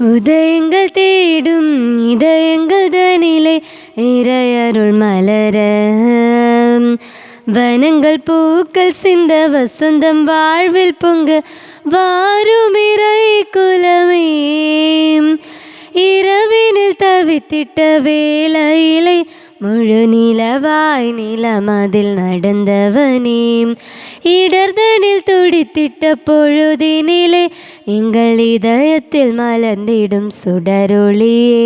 உதயங்கள் தேடும் இதயங்கள் தனிலே இறையருள் மலர, வனங்கள் பூக்கள் சிந்த வசந்தம் வாழ்வில் பொங்க வாரும் இறை குலமே. இரவினில் தவித்திட்ட வேளையிலே முழு நிலவாய் நிலமதில் நடந்தவனே, இடர்தனில் துடித்திட்ட பொழுதினிலே எங்கள் இதயத்தில் மலர்ந்திடும் சுடரொளியே.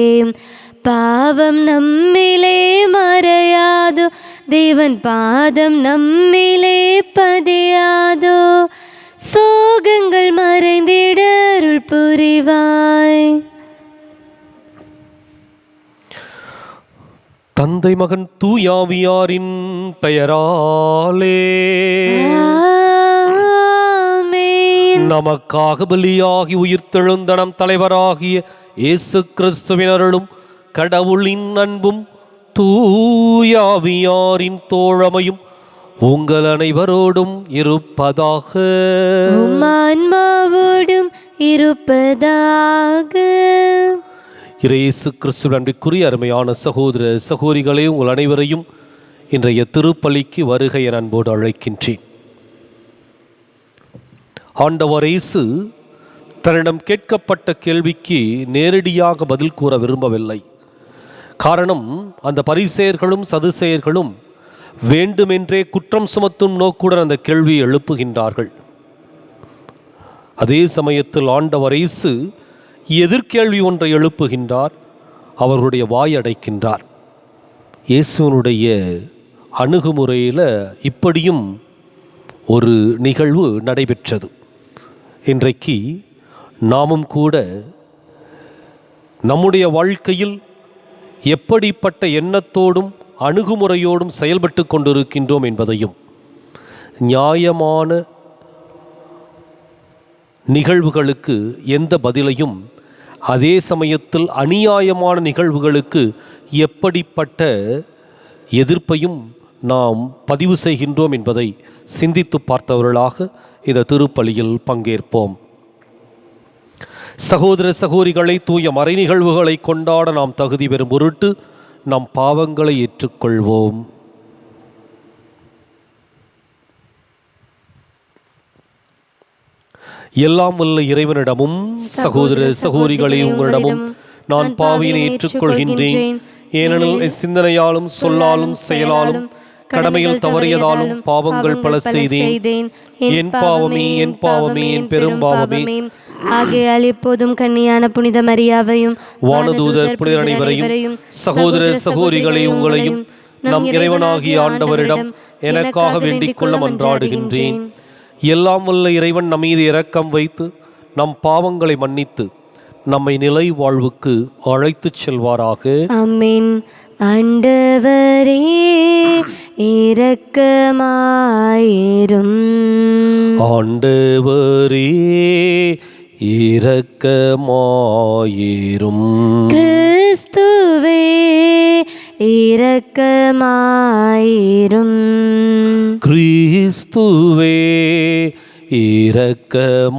பாவம் நம்மிலே மறையாதோ, தேவன் பாதம் நம்மிலே பதியாதோ, சோகங்கள் மறைந்திட அருள் புரிவாய். தந்தை மகன் தூயாவியாரின் பெயராலே ஆமென். நமக்காக பலியாகி உயிர்த்தெழுந்த நம் தலைவராகிய இயேசு கிறிஸ்துவின் அருளும் கடவுளின் அன்பும் தூயாவியாரின் தோழமையும் உங்கள் அனைவரோடும் இருப்பதாக. உம் ஆன்மாவோடும் இருப்பதாக. இயேசு கிறிஸ்துவின் அன்பிற்குரிய அருமையான சகோதர சகோதரிகளே, உங்கள் அனைவரையும் இன்றைய திருப்பலிக்கு வருகை என அன்போடு அழைக்கின்றேன். ஆண்டவர் இயேசு தன்னிடம் கேட்கப்பட்ட கேள்விக்கு நேரடியாக பதில் கூற விரும்பவில்லை. காரணம், அந்த பரிசேயர்களும் சதுசேயர்களும் வேண்டுமென்றே குற்றம் சுமத்தும் நோக்குடன் அந்த கேள்வியை எழுப்புகின்றார்கள். அதே சமயத்தில் ஆண்டவர் இயேசு எதிர்கேள்வி ஒன்றை எழுப்புகின்றார், அவர்களுடைய வாய் அடைக்கின்றார். இயேசுவனுடைய அணுகுமுறையில் இப்படியும் ஒரு நிகழ்வு நடைபெற்றது. இன்றைக்கு நாமும் கூட நம்முடைய வாழ்க்கையில் எப்படிப்பட்ட எண்ணத்தோடும் அணுகுமுறையோடும் செயல்பட்டு கொண்டிருக்கின்றோம் என்பதையும், நியாயமான நிகழ்வுகளுக்கு எந்த பதிலையும், அதே சமயத்தில் அநியாயமான நிகழ்வுகளுக்கு எப்படிப்பட்ட எதிர்ப்பையும் நாம் பதிவு செய்கின்றோம் என்பதை சிந்தித்து பார்த்தவர்களாக இந்த திருப்பலியில் பங்கேற்போம். சகோதர சகோதரிகளை, தூய மறை நிகழ்வுகளை கொண்டாட நாம் தகுதி பெறும் பொருட்டு நம் பாவங்களை ஏற்றுக்கொள்வோம். எல்லாம் வல்ல இறைவனிடமும் சகோதர சகோதரிகளை உங்களிடமும் நான் பாவியினை ஏற்றுக்கொள்கின்றேன். ஏனெனில் சிந்தனையாலும் சொல்லாலும் செயலாலும் கடமையில் தவறியதாலும் பாவங்கள் பல செய்தேன். என் பாவமே என் பாவமே என் பெரும் பாவமே. ஆகையால் எப்போதும் கன்னியான புனித மரியாவையும் வானதூதர் புனிதர் அனைவரையும் சகோதர சகோதரிகளை உங்களையும் நம் இறைவனாகிய ஆண்டவரிடம் எனக்காக வேண்டிக் கொள்ள மன்றாடுகின்றேன். எல்லாம் வல்ல இறைவன் நம் மீது இரக்கம் வைத்து நம் பாவங்களை மன்னித்து நம்மை நிலை வாழ்வுக்கு அழைத்துச் செல்வாராக. ஆமென். ஆண்டவரே இரக்கமாயிரும். ஆண்டவரே இரக்கமாயிரும். கிறிஸ்துவே இரக்கமாயிரும். கிறிஸ்துவே இரக்கமாயிரும்.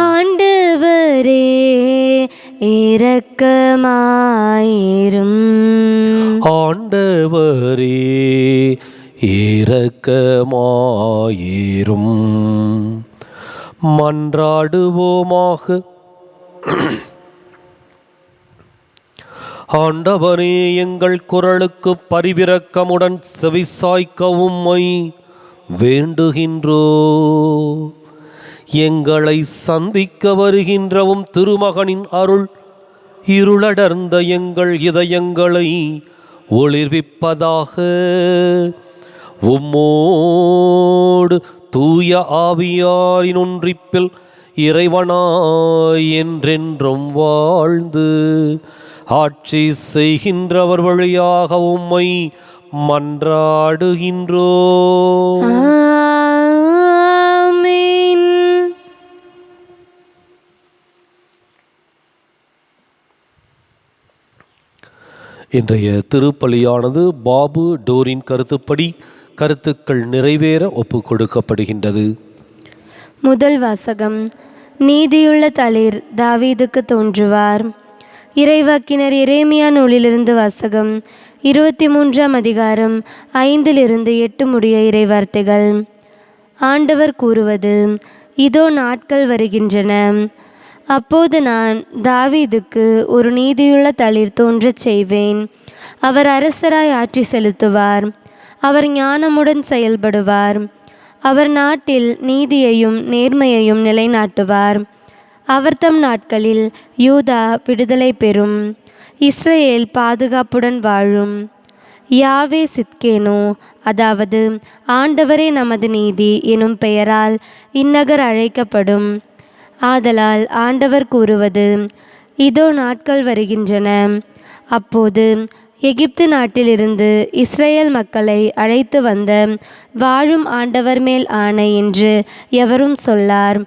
ஆண்டவரே இரக்கமாயிரும். ஆண்டவரே இரக்கமாயிரும். மன்றாடுவோமாக. ஆண்டவரே, எங்கள் குரலுக்கு பரிவிரக்கமுடன் செவிசாய்க்க உம்மை வேண்டுகின்றோ. எங்களை சந்திக்க வருகின்றவும் திருமகனின் அருள் இருளடர்ந்த எங்கள் இதயங்களை ஒளிர்விப்பதாக. உம்மோடு தூய ஆவியாரின் ஒன்றிப்பில் இறைவனாய் என்றென்றும் வாழ்ந்து ஆட்சி செய்கின்றவர் வழியாக உம்மை மன்றாடுகின்றோ. ஆமென். இன்றைய திருப்பலியானது பாபு டோரின் கருத்துப்படி கருத்துக்கள் நிறைவேற ஒப்பு கொடுக்கப்படுகின்றது. முதல் வாசகம். நீதியுள்ள தளிர் தாவீதுக்கு தோன்றுவார். இறைவாக்கினர் எரேமியா நூலிலிருந்து வாசகம். 23ஆம் அதிகாரம் 5-8 முடிய இறைவார்த்தைகள். ஆண்டவர் கூறுவது: இதோ நாட்கள் வருகின்றன, அப்போது நான் தாவீதுக்கு ஒரு நீதியுள்ள தளிர் தோன்றச் செய்வேன். அவர் அரசராய் ஆட்சி செலுத்துவார். அவர் ஞானமுடன் செயல்படுவார். அவர் நாட்டில் நீதியையும் நேர்மையையும் நிலைநாட்டுவார். அவர் தம் நாட்களில் யூதா விடுதலை பெறும், இஸ்ரேல் பாதுகாப்புடன் வாழும். யாவே சித்கேனோ, அதாவது ஆண்டவரே நமது நீதி எனும் பெயரால் இந்நகர் அழைக்கப்படும். ஆதலால் ஆண்டவர் கூறுவது: இதோ நாட்கள் வருகின்றன, அப்போது எகிப்து நாட்டிலிருந்து இஸ்ரேல் மக்களை அழைத்து வந்த வாழும் ஆண்டவர் மேல் ஆணை என்று எவரும் சொல்லார்.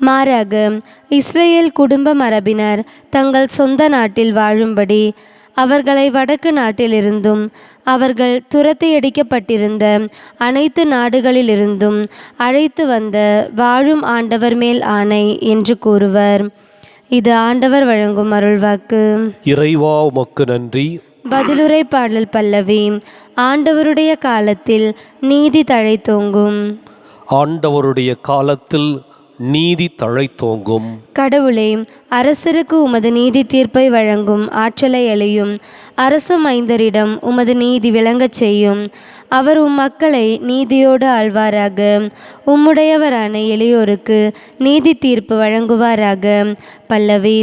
மாறாக இஸ்ரேல் குடும்ப மரபினர் தங்கள் சொந்த நாட்டில் வாழும்படி அவர்களை வடக்கு நாட்டிலிருந்தும் அவர்கள் துரத்தியடிக்கப்பட்டிருந்த அனைத்து நாடுகளிலிருந்தும் அழைத்து வந்த வாழும் ஆண்டவர் மேல் ஆணை என்று கூறுவர். இது ஆண்டவர் வழங்கும் அருள்வாக்கு. இறைவா உமக்கு நன்றி. பதிலுரை பாடல் பல்லவி. ஆண்டவருடைய காலத்தில் நீதி தழைத்தோங்கும். ஆண்டவருடைய காலத்தில் நீதி தழைத்தோங்கும். கடவுளே, அரசருக்கு உமது நீதி தீர்ப்பை வழங்கும் ஆற்றலை அளியும். அரச மைந்தரிடம் உமது நீதி விளங்கச் செய்யும். அவர் உம் மக்களை நீதியோடு ஆள்வாராக. உம்முடையவரான எளியோருக்கு நீதி தீர்ப்பு வழங்குவாராக. பல்லவி.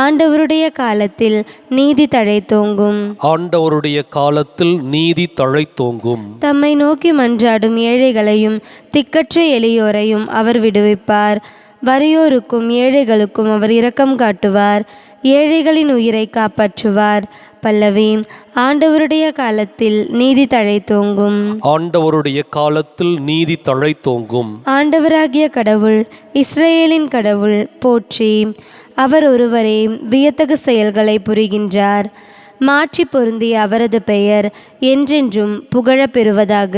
ஆண்டவருடைய காலத்தில் நீதி தழைத்தோங்கும். ஆண்டவருடைய காலத்தில் நீதி தழைத்தோங்கும். தம்மை நோக்கி மன்றாடும் ஏழைகளையும் திக்கற்ற எளியோரையும் அவர் விடுவிப்பார். வறியோருக்கும் ஏழைகளுக்கும் அவர் இரக்கம் காட்டுவார். ஏழைகளின் உயிரை காப்பாற்றுவார். பல்லவி. ஆண்டவருடைய காலத்தில் நீதி தழைத்தோங்கும். ஆண்டவருடைய காலத்தில் நீதி தழைத்தோங்கும். ஆண்டவராகிய கடவுள், இஸ்ரேலின் கடவுள் போற்றி. அவர் ஒருவரே வியத்தகு செயல்களை புரிகின்றார். மாட்சி பொருந்திய அவரது பெயர் என்றென்றும் புகழப் பெறுவதாக.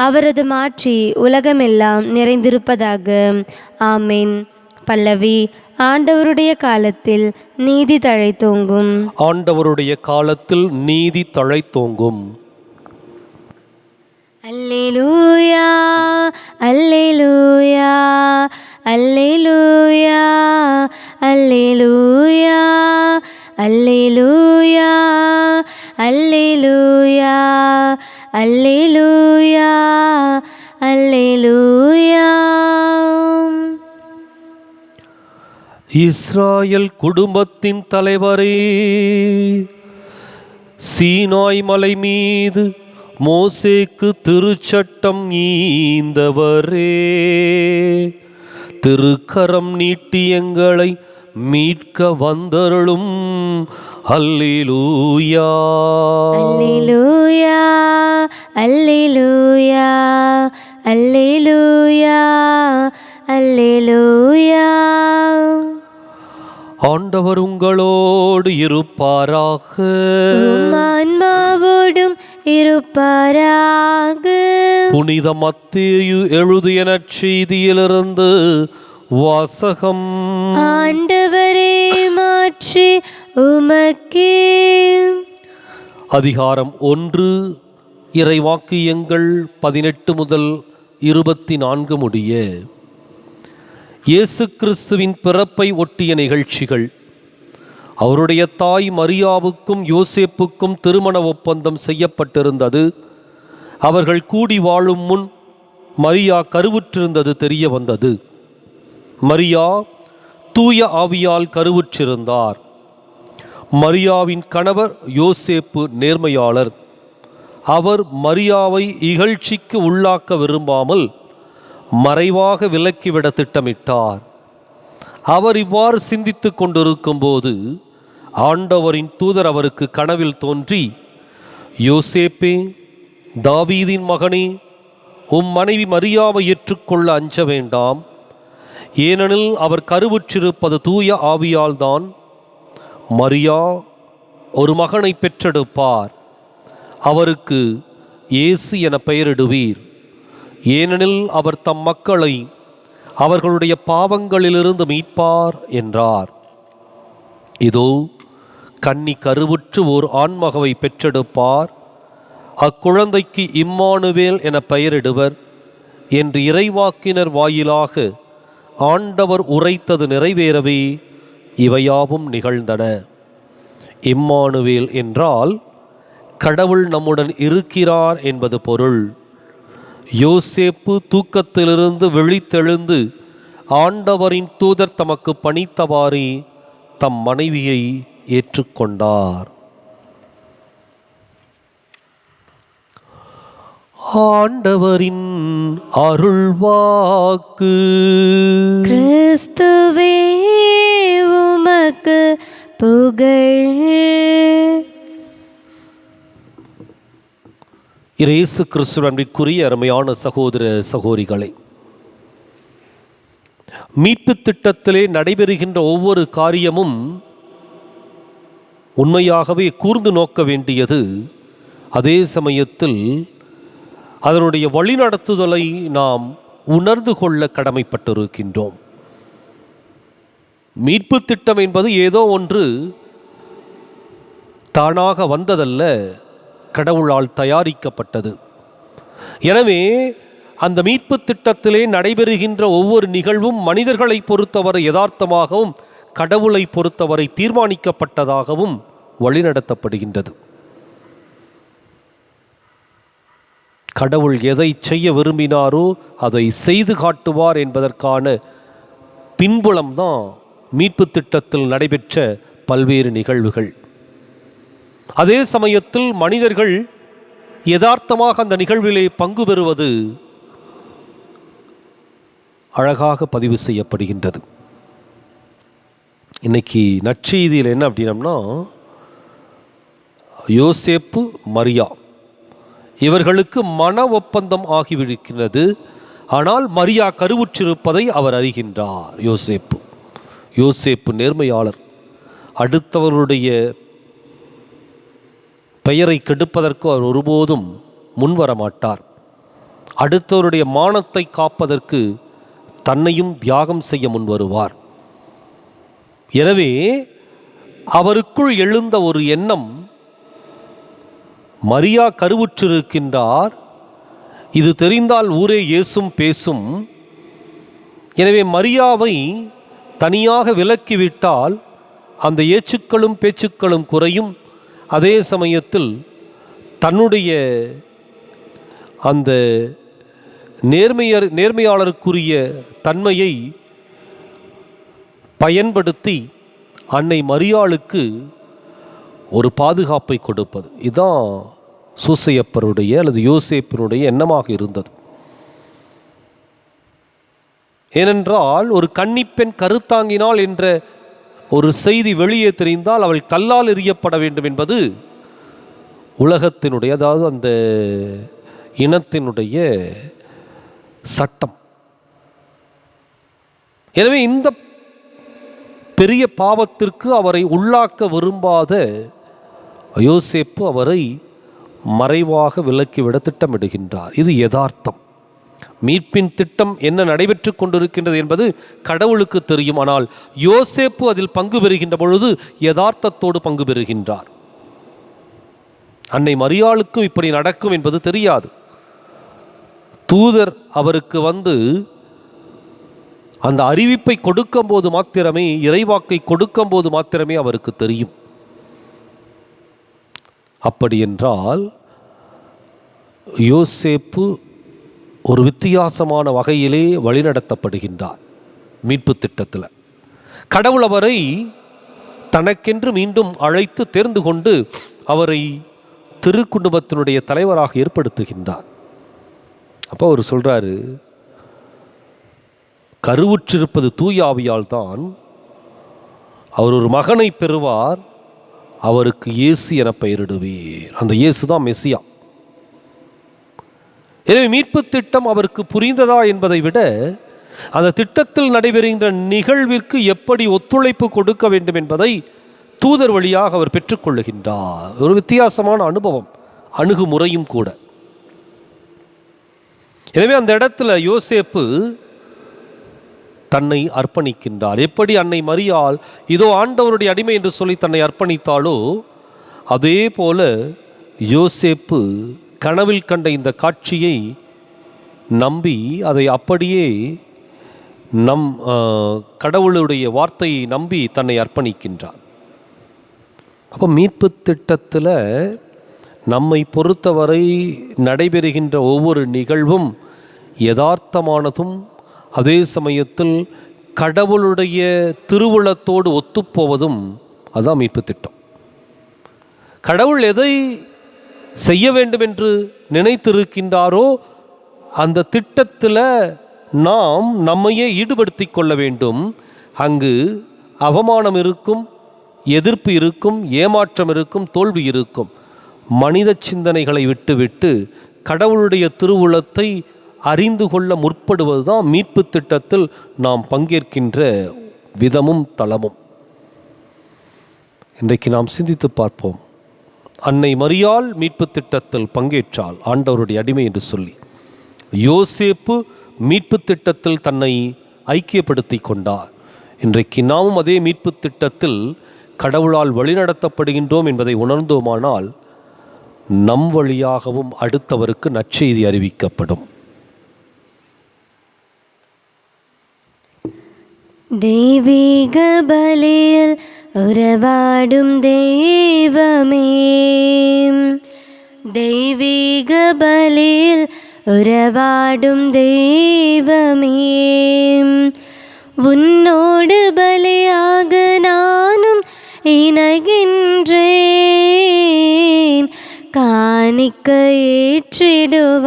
அவரது மாட்சி உலகமெல்லாம் நிறைந்திருப்பதாக. ஆமென். பல்லவி. ஆண்டவருடைய காலத்தில் நீதி தழைத்தோங்கும். ஆண்டவருடைய காலத்தில் நீதி தழைத்தோங்கும். அல்லேலூயா, அல்லேலூயா, அல்லேலூயா, அல்லேலூயா, அல்லேலூயா, அல்லேலூயா, அல்லேலூயா, அல்லேலூயா. இஸ்ராயல் குடும்பத்தின் தலைவரே, சீனாய் மலை மீது மோசேக்கு திருச்சட்டம் ஈந்தவரே, திருக்கரம் நீட்டி எங்களை மீட்க வந்தருளும். அல்லேலூயா, அல்லேலூயா, அல்லேலூயா, அல்லேலூயா, அல்லேலூயா. ஆண்டவர் உங்களோடு இருப்பாராக. உம் ஆன்மாவோடும் இருப்பாராக. புனித மத்தேயு எழுதிய நற்செய்தியிலிருந்து வாசகம். ஆண்டவரே, மாற்றி உமக்கே. அதிகாரம் 1. இறைவாக்கியங்கள் 18 முதல் 24 முடிய. இயேசு கிறிஸ்துவின் பிறப்பை ஒட்டிய நிகழ்ச்சிகள். அவருடைய தாய் மரியாவுக்கும் யோசேப்புக்கும் திருமண ஒப்பந்தம் செய்யப்பட்டிருந்தது. அவர்கள் கூடி வாழும் முன் மரியா கருவுற்றிருந்தது தெரிய வந்தது. மரியா தூய ஆவியால் கருவுற்றிருந்தார். மரியாவின் கணவர் யோசேப்பு நேர்மையாளர். அவர் மரியாவை இகழ்ச்சிக்கு உள்ளாக்க விரும்பாமல் மறைவாக விலக்கிவிட திட்டமிட்டார். அவர் இவ்வாறு சிந்தித்து கொண்டிருக்கும் போது ஆண்டவரின் தூதர் அவருக்கு கனவில் தோன்றி, யோசேப்பே, தாவீதின் மகனே, உம் மனைவி மரியாவை ஏற்றுக்கொள்ள அஞ்ச வேண்டாம். ஏனெனில் அவர் கருவுற்றிருப்பது தூய ஆவியால்தான். மரியா ஒரு மகனை பெற்றெடுப்பார். அவருக்கு இயேசு என பெயரிடுவீர். ஏனெனில் அவர் தம் மக்களை அவர்களுடைய பாவங்களிலிருந்து மீட்பார் என்றார். இதோ கன்னி கருவுற்று ஓர் ஆண்மகவை பெற்றெடுப்பார், அக்குழந்தைக்கு இம்மானுவேல் என பெயரிடுவர் என்று இறைவாக்கினர் வாயிலாக ஆண்டவர் உரைத்தது நிறைவேறவே இவையாவும் நிகழ்ந்தன. இம்மானுவேல் என்றால் கடவுள் நம்முடன் இருக்கிறார் என்பது பொருள். யோசேப்பு தூக்கத்திலிருந்து விழித்தெழுந்து ஆண்டவரின் தூதர் தமக்கு பணித்தவாறே தம் மனைவியை ஏற்றுக்கொண்டார். ஆண்டவரின் அருள்வாக்கு. கிறிஸ்துவே உமக்கு புகழ். இயேசு கிறிஸ்துவிற்குரிய அருமையான சகோதர சகோதரிகளை, மீட்பு திட்டத்திலே நடைபெறுகின்ற ஒவ்வொரு காரியமும் உண்மையாகவே கூர்ந்து நோக்க வேண்டியது. அதே சமயத்தில் அதனுடைய வழிநடத்துதலை நாம் உணர்ந்து கொள்ள கடமைப்பட்டிருக்கின்றோம். மீட்பு திட்டம் என்பது ஏதோ ஒன்று தானாக வந்ததல்ல, கடவுளால் தயாரிக்கப்பட்டது. எனவே அந்த மீட்பு திட்டத்திலே நடைபெறுகின்ற ஒவ்வொரு நிகழ்வும் மனிதர்களை பொறுத்தவரை யதார்த்தமாகவும் கடவுளை பொறுத்தவரை தீர்மானிக்கப்பட்டதாகவும் வழிநடத்தப்படுகின்றது. கடவுள் எதை செய்ய விரும்பினாரோ அதை செய்து காட்டுவார் என்பதற்கான பின்புலம்தான் மீட்பு திட்டத்தில் நடைபெற்ற பல்வேறு நிகழ்வுகள். அதே சமயத்தில் மனிதர்கள் யதார்த்தமாக அந்த நிகழ்விலே பங்கு பெறுவது அழகாக பதிவு செய்யப்படுகின்றது. இன்னைக்கு நற்செய்தியில் என்ன அப்படின்னம்னா, யோசேப்பு மரியா இவர்களுக்கு மன ஒப்பந்தம் ஆகிவிடுகிறது. ஆனால் மரியா கருவுற்றிருப்பதை அவர் அறிகின்றார். யோசேப்பு நேர்மையாளர். அடுத்தவருடைய பெயரை கெடுப்பதற்கு அவர் ஒருபோதும் முன்வர மாட்டார். அடுத்தவருடைய மானத்தை காப்பதற்கு தன்னையும் தியாகம் செய்ய முன்வருவார். எனவே அவருக்குள் எழுந்த ஒரு எண்ணம், மரியா கருவுற்றிருக்கின்றார், இது தெரிந்தால் ஊரே ஏசும் பேசும். எனவே மரியாவை தனியாக விலக்கிவிட்டால் அந்த ஏச்சுக்களும் பேச்சுக்களும் குறையும். அதே சமயத்தில் தன்னுடைய அந்த நேர்மையாளருக்குரிய தன்மையை பயன்படுத்தி அன்னை மரியாளுக்கு ஒரு பாதுகாப்பை கொடுப்பது. இதுதான் சூசையப்பருடைய அல்லது யோசேப்பினுடைய எண்ணமாக இருந்தது. ஏனென்றால் ஒரு கன்னிப்பெண் கருத்தாங்கினாள் என்ற ஒரு செய்தி வெளியே தெரிந்தால் அவள் கல்லால் எறியப்பட வேண்டும் என்பது உலகத்தினுடைய, அதாவது அந்த இனத்தினுடைய சட்டம். எனவே இந்த பெரிய பாவத்திற்கு அவரை உள்ளாக்க விரும்பாத யோசேப்பு அவரை மறைவாக விலக்கிவிட திட்டமிடுகின்றார். இது யதார்த்தம். மீட்பின் திட்டம் என்ன நடைபெற்று கொண்டிருக்கின்றது என்பது கடவுளுக்கு தெரியும். ஆனால் யோசேப்பு அதில் பங்கு பெறுகின்ற பொழுது யதார்த்தத்தோடு பங்கு பெறுகின்றார். அன்னை மரியாளுக்கும் இப்படி நடக்கும் என்பது தெரியாது. தூதர் அவருக்கு வந்து அந்த அறிவிப்பை கொடுக்கும் போது மாத்திரமே, இறைவாக்கை கொடுக்கும் போது மாத்திரமே அவருக்கு தெரியும். அப்படி என்றால் யோசேப்பு ஒரு வித்தியாசமான வகையிலே வழிநடத்தப்படுகின்றார். மீட்பு திட்டத்தில் கடவுள் அவரை தனக்கென்று மீண்டும் அழைத்து தேர்ந்து கொண்டு அவரை திருக்குடும்பத்தினுடைய தலைவராக ஏற்படுத்துகின்றார். அப்போ அவர் சொல்றாரு, கருவுற்றிருப்பது தூய ஆவியால் தான். அவர் ஒரு மகனை பெறுவார், அவருக்கு இயேசு என பெயரிடுவீர். அந்த இயேசு தான் மெசியா. எனவே மீட்பு திட்டம் அவருக்கு புரிந்ததா என்பதை விட அந்த திட்டத்தில் நடைபெறுகின்ற நிகழ்விற்கு எப்படி ஒத்துழைப்பு கொடுக்க வேண்டும் என்பதை தூதர் வழியாக அவர் பெற்றுக்கொள்ளுகின்றார். ஒரு வித்தியாசமான அனுபவம், அணுகுமுறையும் கூட. எனவே அந்த இடத்துல யோசேப்பு தன்னை அர்ப்பணிக்கின்றார். எப்படி அன்னை மரியாள் இதோ ஆண்டவருடைய அடிமை என்று சொல்லி தன்னை அர்ப்பணித்தாலோ, அதே போல யோசேப்பு கனவில் கண்ட இந்த காட்சியை நம்பி அதை அப்படியே கடவுளுடைய வார்த்தையை நம்பி தன்னை அர்ப்பணிக்கின்றார். அப்போ மீட்பு திட்டத்தில் நம்மை பொறுத்தவரை நடைபெறுகின்ற ஒவ்வொரு நிகழ்வும் யதார்த்தமானதும் அதே சமயத்தில் கடவுளுடைய திருவுளத்தோடு ஒத்துப்போவதும் அதுதான் மீட்பு திட்டம். கடவுள் எதை செய்ய வேண்டும் என்று நினைத்திருக்கின்றாரோ அந்த திட்டத்தில் நாம் நம்மையே ஈடுபடுத்தி கொள்ள வேண்டும். அங்கு அவமானம் இருக்கும், எதிர்ப்பு இருக்கும், ஏமாற்றம் இருக்கும், தோல்வி இருக்கும். மனித சிந்தனைகளை விட்டுவிட்டு கடவுளுடைய திருவுளத்தை அறிந்து கொள்ள முற்படுவதுதான் மீட்பு திட்டத்தில் நாம் பங்கேற்கின்ற விதமும் தளமும். இன்றைக்கு நாம் சிந்தித்து பார்ப்போம். அன்னை மரியாள் மீட்பு திட்டத்தில் பங்கேற்றாள், ஆண்டவருடைய அடிமை என்று சொல்லி. யோசேப்பு மீட்பு திட்டத்தில் தன்னை ஐக்கியப்படுத்தி கொண்டார். இன்றைக்கு நாமும் அதே மீட்பு திட்டத்தில் கடவுளால் வழிநடத்தப்படுகின்றோம் என்பதை உணர்ந்தோமானால் நம் வழியாகவும் அடுத்தவருக்கு நற்செய்தி அறிவிக்கப்படும். தெய்வீக பலியில் உறவாடும் தெய்வமே, தெய்வீக பலியில் உறவாடும் தெய்வமே, உன்னோடு பலியாக நானும் இணைகின்றேன், காணிக்க ஏற்றிடுவாய்,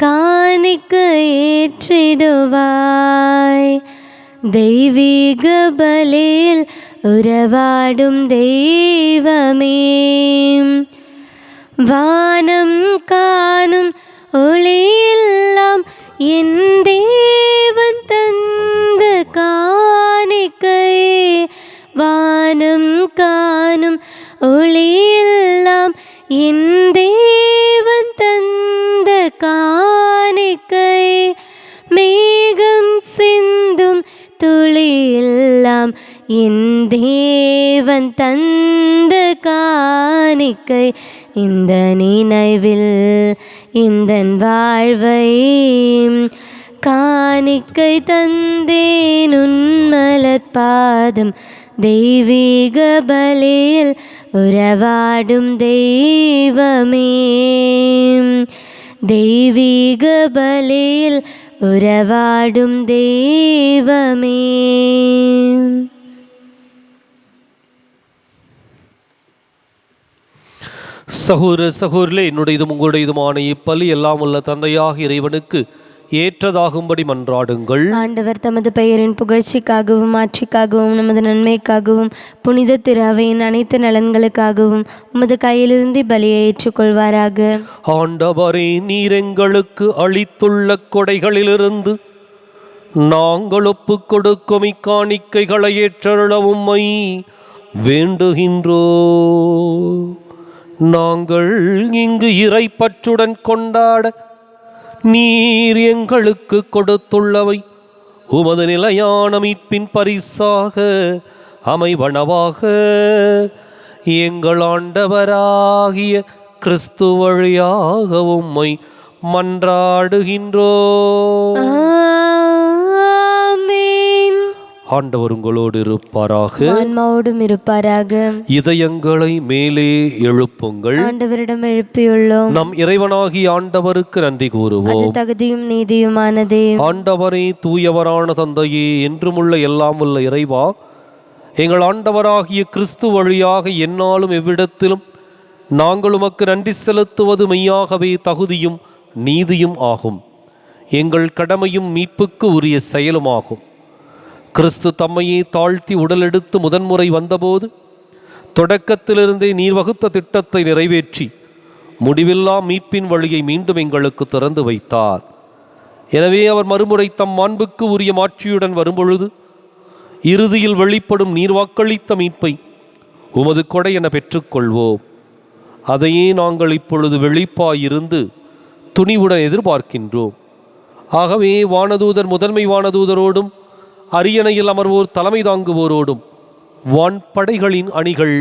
காணிக்க ஏற்றிடுவாய். தெய்வீக பலியில் உறவாடும் தெய்வமே, வானம் காணும் ஒளியெல்லாம் என் தேவன் தந்த காணிக்கையே, வானம் காணும் ஒளியெல்லாம் என் தேவன் தந்த காணிக்கையே, மேகம் சிந்தும் துளியெல்லாம் என் தேவன் தந்த காணிக்கை, இந்த நினைவில் இந்த வாழ்வை காணிக்கை தந்தேன் உன்மலர் பாதம். தெய்வீக பலியில் உறவாடும் தெய்வமே, தெய்வீக பலியில் உறவாடும் தெய்வமே. சகோதர சகோதரிலே, என்னுடையதும் உங்களுடையதுமான இப்பலி எல்லாம் உள்ள தந்தையாக இறைவனுக்கு ஏற்றதாகும்படி மன்றாடுங்கள். ஆண்டவர் தமது பெயரின் புகழ்ச்சிக்காகவும் ஆட்சிக்காகவும் நமது நன்மைக்காகவும் புனித திரு அவையின் அனைத்து நலன்களுக்காகவும் உமது கையிலிருந்து பலியை ஏற்றுக்கொள்வாராக. ஆண்டவரே, நீர் எங்களுக்கு அளித்துள்ள கொடைகளிலிருந்து நாங்கள் ஒப்பு கொடுக்கும் இக்காணிக்கைகளை ஏற்றருள உம்மை வேண்டுகின்றோ. நாங்கள் இங்கு இறைப்பற்றுடன் கொண்டாட நீர் எங்களுக்கு கொடுத்துள்ளவை உமது நிலையான மீட்பின் பரிசாக அமைவனவாக. எங்கள் ஆண்டவராகிய கிறிஸ்து வழியாக உம்மை மன்றாடுகின்றோம். ஆண்டவர் உங்களோடு இருப்பாராக, ஆன்மாவோடும் இருப்பாராக. இதயங்களை மேலே எழுப்புங்கள். ஆண்டவரிடம் எழுப்பியுள்ளோம். நம் இறைவனாகிய ஆண்டவருக்கு நன்றி கூறுவோம். தகுதியும் நீதியுமானதே. ஆண்டவரே, தூயவரான தந்தையே, என்றுமுள்ள எல்லாம் உள்ள இறைவா, எங்கள் ஆண்டவராகிய கிறிஸ்து வழியாக எந்நாளும் எவ்விடத்திலும் நாங்கள் உமக்கு நன்றி செலுத்துவது மெய்யாகவே தகுதியும் நீதியும் ஆகும். எங்கள் கடமையும் மீட்புக்கு உரிய செயலுமாகும். கிறிஸ்து தம்மையே தாழ்த்தி உடலெடுத்து முதன்முறை வந்தபோது தொடக்கத்திலிருந்தே நீர் வகுத்த திட்டத்தை நிறைவேற்றி முடிவில்லா மீட்பின் வழியை மீண்டும் எங்களுக்கு திறந்து வைத்தார். எனவே அவர் மறுமுறை தம் மாண்புக்கு உரிய மாட்சியுடன் வரும்பொழுது இறுதியில் வெளிப்படும் நீர் வாக்களித்த மீட்பை உமது கொடை என பெற்றுக்கொள்வோம். அதையே நாங்கள் இப்பொழுது வெளிப்பாயிருந்து துணிவுடன் எதிர்பார்க்கின்றோம். ஆகவே வானதூதர் முதன்மை வானதூதரோடும் அரியணையில் அமர்வோர் தலைமை தாங்குவோரோடும் வான்படைகளின் அணிகள்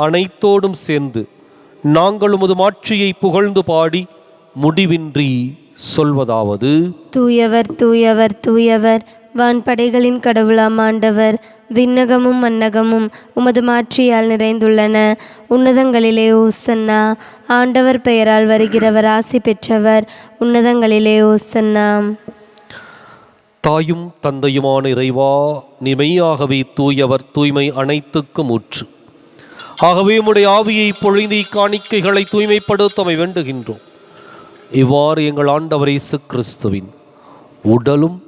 அனைத்தோடும் சேர்ந்து நாங்கள் உமது மாட்சியை புகழ்ந்து பாடி முடிவின்றி சொல்வதாவது: தூயவர் தூயவர் தூயவர், வான்படைகளின் கடவுளாம் ஆண்டவர். விண்ணகமும் மன்னகமும் உமது மாட்சியால் நிறைந்துள்ளன. உன்னதங்களிலே ஓசன்னா. ஆண்டவர் பெயரால் வருகிறவர் ஆசி பெற்றவர். உன்னதங்களிலே ஓசன்னா. தாயும் தந்தையுமான இறைவா, நிமையாகவே தூயவர், தூய்மை அனைத்துக்கும் ஊற்று. ஆகவே உம்முடைய ஆவியை பொழிந்து இக்காணிக்கைகளை தூய்மைப்படுத்தமை வேண்டுகின்றோம். இவ்வாறு எங்கள் ஆண்டவர் இயேசு கிறிஸ்துவின் உடலும்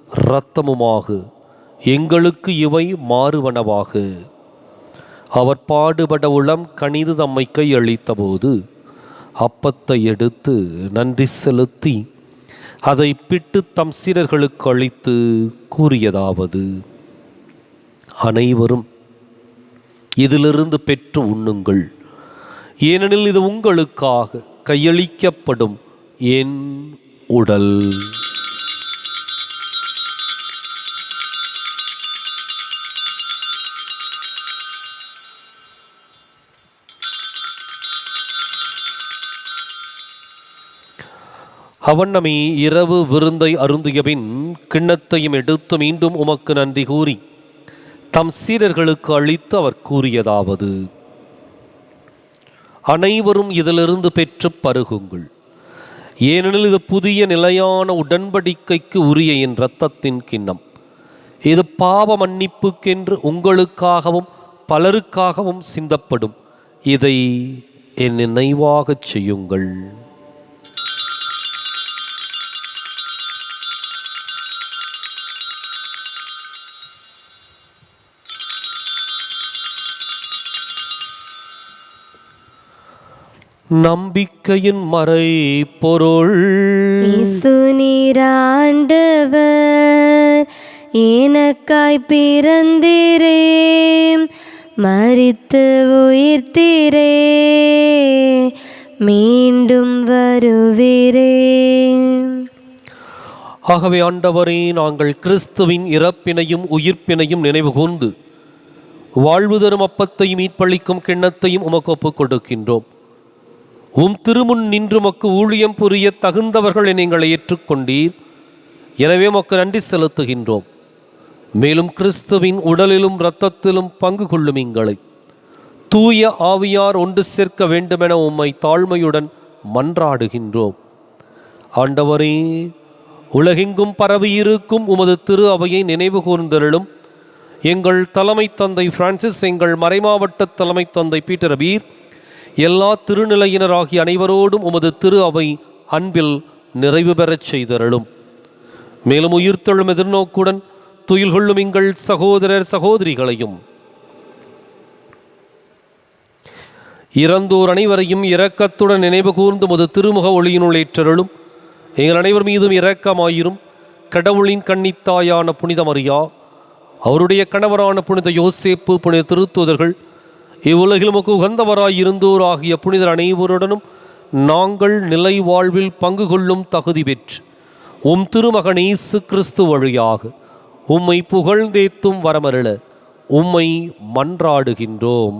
இரத்தமுமாக எங்களுக்கு இவை மாறுவனவாக. அவர் பாடுபட உளம் கனிது தம்மை கையளித்த போது அப்பத்தை எடுத்து நன்றி செலுத்தி அதை பிட்டு தம் சீடர்களுக்கு அளித்து கூறியதாவது: அனைவரும் இதிலிருந்து பெற்று உண்ணுங்கள், ஏனெனில் இது உங்களுக்காக கையளிக்கப்படும் என் உடல். அவண்ணமே இரவு விருந்தை அருந்தியபின் கிண்ணத்தையும் எடுத்து மீண்டும் உமக்கு நன்றி கூறி தம் சீடர்களுக்கு அளித்து அவர் கூறியதாவது: அனைவரும் இதிலிருந்து பெற்று பருகுங்கள், ஏனெனில் இது புதிய நிலையான உடன்படிக்கைக்கு உரிய என் இரத்தத்தின் கிண்ணம். இது பாவ மன்னிப்புக்கென்று உங்களுக்காகவும் பலருக்காகவும் சிந்தப்படும். இதை என் நினைவாகச் செய்யுங்கள். நம்பிக்கையின் மறை பொருள். இயேசு நீர் ஆண்டவர், எனக்காய் பிறந்தீரே, மரித்து உயிர்த்தீரே, மீண்டும் வருவீரே. ஆகவே ஆண்டவரே, நாங்கள் கிறிஸ்துவின் இறப்பினையும் உயிர்ப்பினையும் நினைவு கூர்ந்து வாழ்வு தரும் அப்பத்தையும் மீட்பளிக்கும் கிண்ணத்தையும் உமக்கு ஒப்புக் கொடுக்கின்றோம். உம் திருமுன் நின்று மக்கு ஊழியம் புரிய தகுந்தவர்கள் எங்களை ஏற்றுக்கொண்டீர். எனவே மக்கு நன்றி செலுத்துகின்றோம். மேலும் கிறிஸ்துவின் உடலிலும் இரத்தத்திலும் பங்கு கொள்ளும் எங்களை தூய ஆவியார் ஒன்று சேர்க்க வேண்டுமென உம்மை தாழ்மையுடன் மன்றாடுகின்றோம். ஆண்டவரே, உலகெங்கும் பரவியிருக்கும் உமது திரு அவையை நினைவு கூர்ந்தருளும். எங்கள் தலைமை தந்தை பிரான்சிஸ், எங்கள் மறைமாவட்ட தலைமை தந்தை பீட்டர் பீர், எல்லா திருநிலையினராகிய அனைவரோடும் உமது திரு அவை அன்பில் நிறைவு பெறச் செய்தருளும். மேலும் உயிர்த்தெழும் எதிர்நோக்குடன் துயில் கொள்ளும் எங்கள் சகோதரர் சகோதரிகளையும் இறந்தோர் அனைவரையும் இரக்கத்துடன் நினைவு கூர்ந்து உமது திருமுக ஒளியினுள் ஏற்றருளும். எங்கள் அனைவர் மீதும் இரக்கமாயிரும். கடவுளின் கன்னித்தாயான புனித மரியா, அவருடைய கணவரான புனித யோசேப்பு, புனித திருத்தூதர்கள், இவ்வுலகில் உமக்கு உகந்தவராயிருந்தோர் ஆகிய புனிதர் அனைவருடனும் நாங்கள் நிலை வாழ்வில் பங்கு கொள்ளும் தகுதி பெற்று உம் திருமகன் இயேசு கிறிஸ்து வழியாக உம்மை புகழ்ந்தேத்தும் வரமருள உம்மை மன்றாடுகின்றோம்.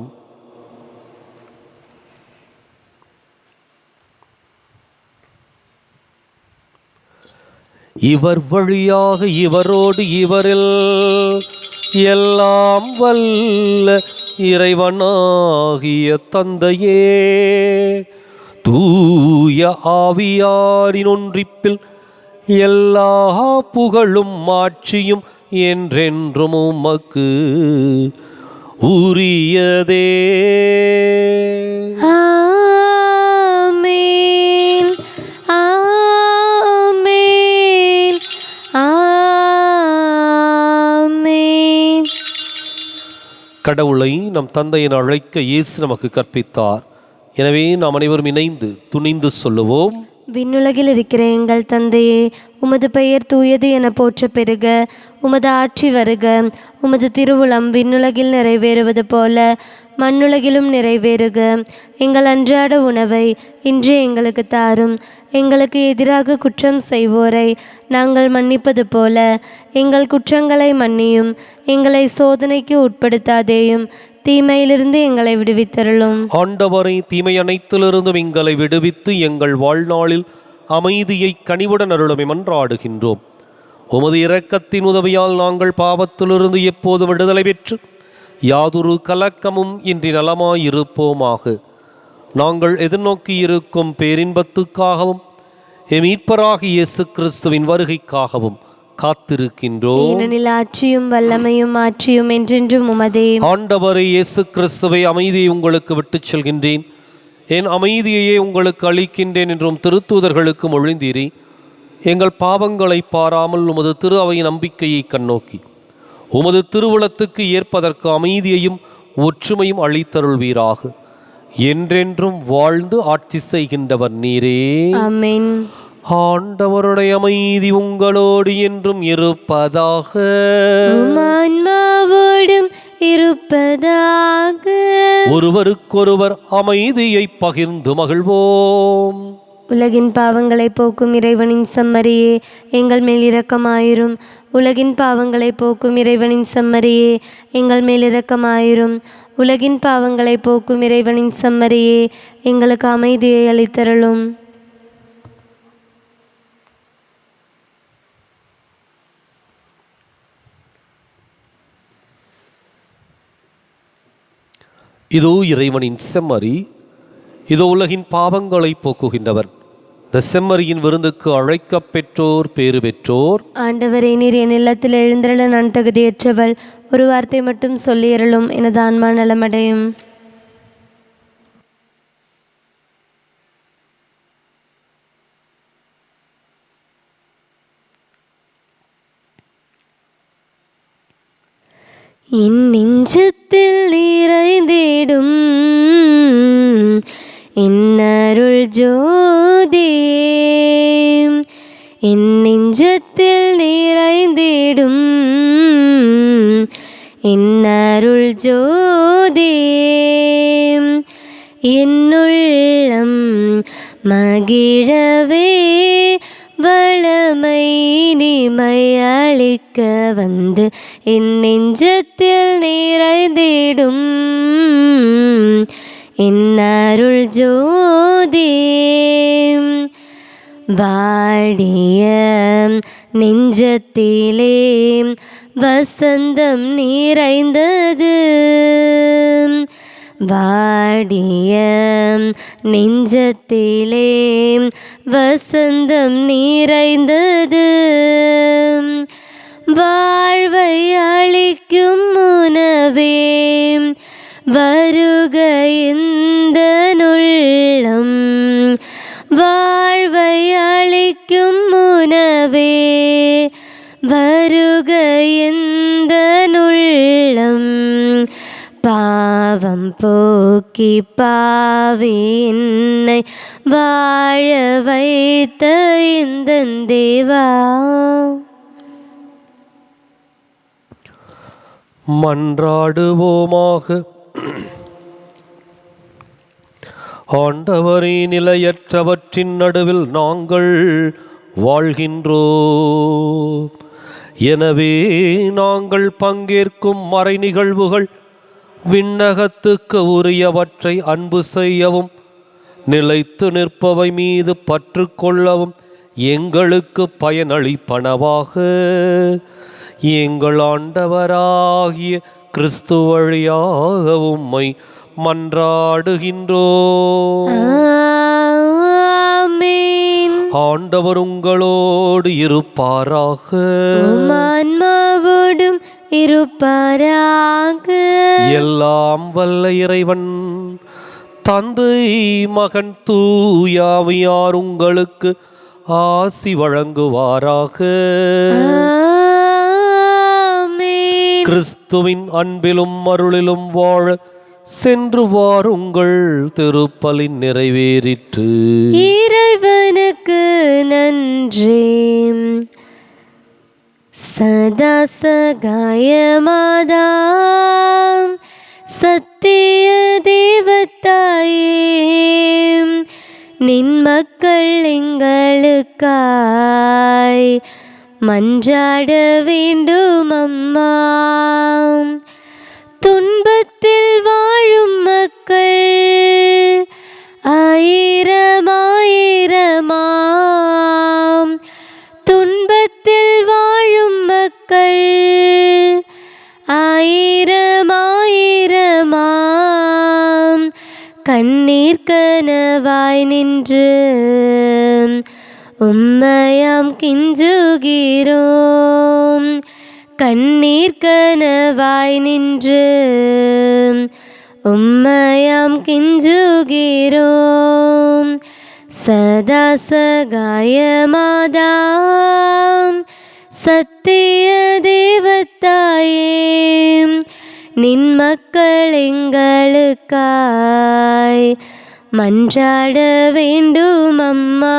இவர் வழியாக இவரோடு இவரில் எல்லாம் வல்ல இறைவனாகிய தந்தையே, தூய ஆவியாரின் ஒன்றிப்பில் எல்லா புகழும் ஆட்சியும் என்றென்றும் உமக்கு உரியதே. ஆமென், ஆமென், ஆமென். கடவுளை நம் தந்தை என அழைக்க இயேசு நமக்கு கற்பித்தார். எனவே நாம் அனைவரும் இணைந்து துணிந்து சொல்லுவோம்: விண்ணுலகில் இருக்கிற எங்கள் தந்தையே, உமது பெயர் தூயது என போற்ற பெறுக. உமது ஆட்சி வருக. உமது திருவுளம் விண்ணுலகில் நிறைவேறுவது போல மண்ணுலகிலும் நிறைவேறுக. எங்கள் அன்றாட உணவை இன்று எங்களுக்கு தாரும். எங்களுக்கு எதிராக குற்றம் செய்வோரை நாங்கள் மன்னிப்பது போல எங்கள் குற்றங்களை மன்னியும். எங்களை சோதனைக்கு உட்படுத்தாதேயும், தீமையிலிருந்து எங்களை விடுவித்தருளும். ஆண்டவரை, தீமை அனைத்திலிருந்தும் எங்களை விடுவித்து எங்கள் வாழ்நாளில் அமைதியை கனிவுடன் அருளுமே மன்றாடுகின்றோம். உமது இரக்கத்தின் உதவியால் நாங்கள் பாவத்திலிருந்து எப்போது விடுதலை பெற்று யாதொரு கலக்கமும் இன்றி நலமாயிருப்போமாக. நாங்கள் எதிர்நோக்கி இருக்கும் பேரின்பத்துக்காகவும் மீட்பராகிய இயேசு கிறிஸ்துவின் வருகைக்காகவும் காத்திருக்கின்றோம். ஏனெனில் ஆட்சியும் வல்லமையும் ஆட்சியும் என்றென்றும் உமதே. ஆண்டவரே இயேசு கிறிஸ்துவை, அமைதியை உங்களுக்கு விட்டுச் செல்கின்றேன், என் அமைதியையே உங்களுக்கு அளிக்கின்றேன் என்றும் திருத்தூதர்களுக்கு மொழிந்தீரே. எங்கள் பாவங்களை பாராமல் உமது திரு அவையின் நம்பிக்கையை கண்ணோக்கி உமது திருவுளத்துக்கு ஏற்பதற்கு அமைதியையும் ஒற்றுமையும் அளித்தருள்வீராக. என்றென்றும் வாழ்ந்து ஆட்சி செய்கின்றவர் நீரே. ஆமென். ஆண்டவருடைய அமைதி உங்களோடு என்றும் இருப்பதாக. ஆன்மாவோடும் இருப்பதாக. ஒருவருக்கொருவர் அமைதியை பகிர்ந்து மகிழ்வோம். உலகின் பாவங்களை போக்கும் இறைவனின் செம்மறியே, எங்கள் மேல் இரக்கமாயிரும். உலகின் பாவங்களை போக்கும் இறைவனின் செம்மறியே, எங்கள் மேல் இரக்கமாயிரும். உலகின் பாவங்களை போக்கும் இறைவனின் செம்மறியே, எங்களுக்கு அமைதியை அளித்தருளும். இதோ இறைவனின் செம்மறி, இதோ உலகின் பாவங்களை போக்குகின்றவர். இந்த செம்மறியின் விருந்துக்கு அழைக்கப் பெற்றோர் பேறு பெற்றோர். ஆண்டவரே, நீர் என் இல்லத்தில் எழுந்திரள நான் தகுதியற்றவள். ஒரு வார்த்தை மட்டும் சொல்லியருளும், எனது ஆன்மா நலமடையும். என் நெஞ்சத்தில் நிறைந்திடும் இன்னருள் ஜோதி, என் நெஞ்சத்தில் நிறைந்திடும் இன்னருள் ஜோதி, என்னுள்ளம் மகிழவே வளமை இனிமை அளிக்க வந்து என் நெஞ்சத்தில் நிறைந்திடும் இன்னருள் ஜோதி. வாடிய நெஞ்சத்திலே வசந்தம் நிறைந்தது, வாடிய நெஞ்சத்திலே வசந்தம் நிறைந்தது. வாழ்வை அளிக்கும் உணவே வருக இந்த நுள்ளம், வாழ்வை அளிக்கும் உணவே வருக இந்த நுள்ளம். பாவம் போக்கி பாவி என்னை வாழ வைத்த இந்த தேவா. மன்றாடுவோமாக. ஆண்டவரே, நிலையற்றவற்றின் நடுவில் நாங்கள் வாழ்கின்றோம். எனவே நாங்கள் பங்கேற்கும் மறை நிகழ்வுகள் விண்ணகத்துக்கு உரியவற்றை அன்பு செய்யவும் நிலைத்து நிற்பவை மீது பற்று கொள்ளவும் எங்களுக்கு பயனளிப்பனவாக. எங்கள் ஆண்டவராகிய கிறிஸ்து வழியாக உம்மை மன்றாடுகின்றோம். ஆமென். ஆண்டவர் உங்களோடு இருப்பாராக. ஆன்மாவோடும் இருப்பாராக. எல்லாம் வல்ல இறைவன் தந்தை, மகன், தூயாவியார் உங்களுக்கு ஆசி வழங்குவாராக. ஆமென். கிறிஸ்துவின் அன்பிலும் அருளிலும் வாழ சென்று வாருங்கள். திருப்பலின் நிறைவேறிற்று. இறைவனுக்கு நன்றி. சதா சகாயமாதாம் சத்திய தேவத்தாயே, நின் மக்கள் மக்கள் எங்களுக்காய் மன்றாட வேண்டும் அம்மா. துன்பத்தில் வாழும் மக்கள் ஆயிரம் ஆயிரமாம், துன்பத்தில் வாழும் மக்கள் ஆயிரம் ஆயிரமாம், கண்ணீர் கனவாய் நின்று உம்மையாம் கெஞ்சுகிறோம். கண்ணீர் கனவாய் நின்று உம்மையாம் கெஞ்சுகிறோம். சதா சகாயமாதாம் சத்திய தேவத்தாயே, நின் மக்கள் எங்களுக்காய் மன்றாட வேண்டும் அம்மா.